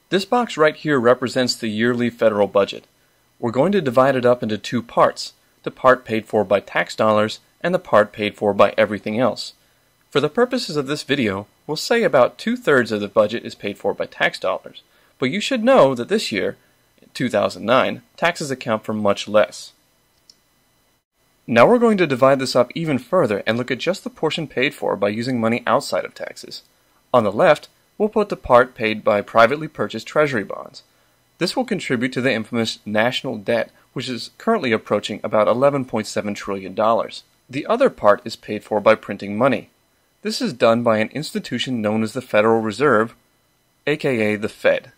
This box right here represents the yearly federal budget. We're going to divide it up into two parts, the part paid for by tax dollars and the part paid for by everything else. For the purposes of this video, we'll say about 2/3 of the budget is paid for by tax dollars, but you should know that this year, 2009, taxes account for much less. Now we're going to divide this up even further and look at just the portion paid for by using money outside of taxes. On the left, we'll put the part paid by privately purchased treasury bonds. This will contribute to the infamous national debt, which is currently approaching about $11.7 trillion. The other part is paid for by printing money. This is done by an institution known as the Federal Reserve, aka the Fed.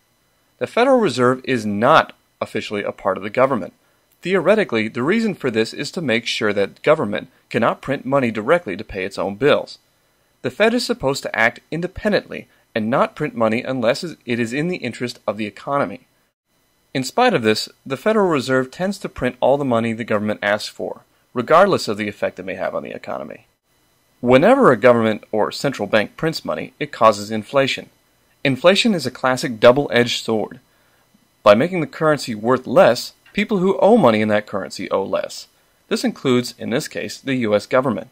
The Federal Reserve is not officially a part of the government. Theoretically, the reason for this is to make sure that government cannot print money directly to pay its own bills. The Fed is supposed to act independently and not print money unless it is in the interest of the economy. In spite of this, the Federal Reserve tends to print all the money the government asks for, regardless of the effect it may have on the economy. Whenever a government or central bank prints money, it causes inflation. Inflation is a classic double-edged sword. By making the currency worth less, people who owe money in that currency owe less. This includes, in this case, the U.S. government.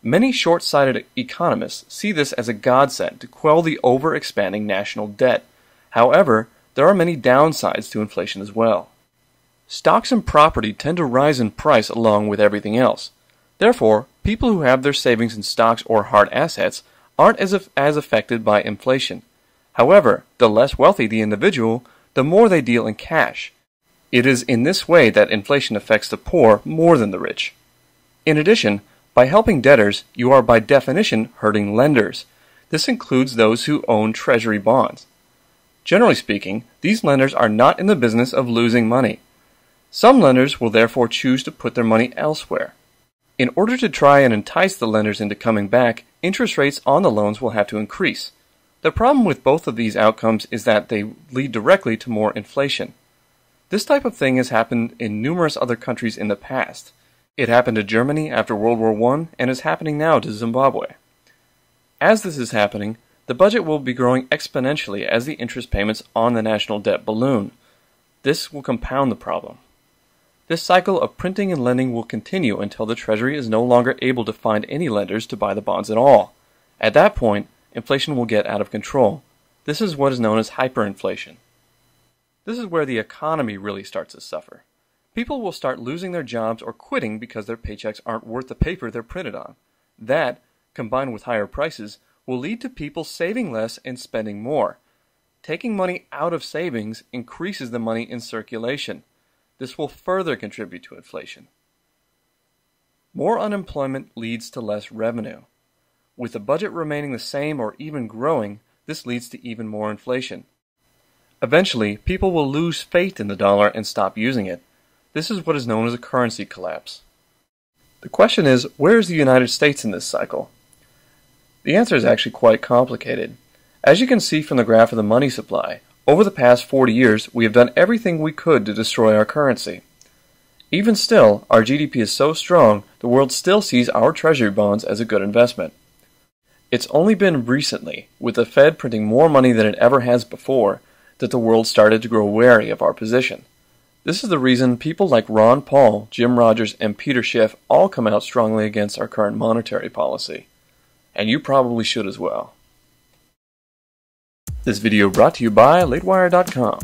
Many short-sighted economists see this as a godsend to quell the over-expanding national debt. However, there are many downsides to inflation as well. Stocks and property tend to rise in price along with everything else. Therefore, people who have their savings in stocks or hard assets aren't as affected by inflation. However, the less wealthy the individual, the more they deal in cash. It is in this way that inflation affects the poor more than the rich. In addition, by helping debtors, you are by definition hurting lenders. This includes those who own treasury bonds. Generally speaking, these lenders are not in the business of losing money. Some lenders will therefore choose to put their money elsewhere. In order to try and entice the lenders into coming back, interest rates on the loans will have to increase. The problem with both of these outcomes is that they lead directly to more inflation. This type of thing has happened in numerous other countries in the past. It happened to Germany after World War I and is happening now to Zimbabwe. As this is happening, the budget will be growing exponentially as the interest payments on the national debt balloon. This will compound the problem. This cycle of printing and lending will continue until the Treasury is no longer able to find any lenders to buy the bonds at all. At that point, inflation will get out of control. This is what is known as hyperinflation. This is where the economy really starts to suffer. People will start losing their jobs or quitting because their paychecks aren't worth the paper they're printed on. That, combined with higher prices, will lead to people saving less and spending more. Taking money out of savings increases the money in circulation. This will further contribute to inflation. More unemployment leads to less revenue. With the budget remaining the same or even growing, this leads to even more inflation. Eventually, people will lose faith in the dollar and stop using it. This is what is known as a currency collapse. The question is, where is the United States in this cycle? The answer is actually quite complicated. As you can see from the graph of the money supply, over the past 40 years, we have done everything we could to destroy our currency. Even still, our GDP is so strong, the world still sees our treasury bonds as a good investment. It's only been recently, with the Fed printing more money than it ever has before, that the world started to grow wary of our position. This is the reason people like Ron Paul, Jim Rogers, and Peter Schiff all come out strongly against our current monetary policy. And you probably should as well. This video brought to you by LateWire.com.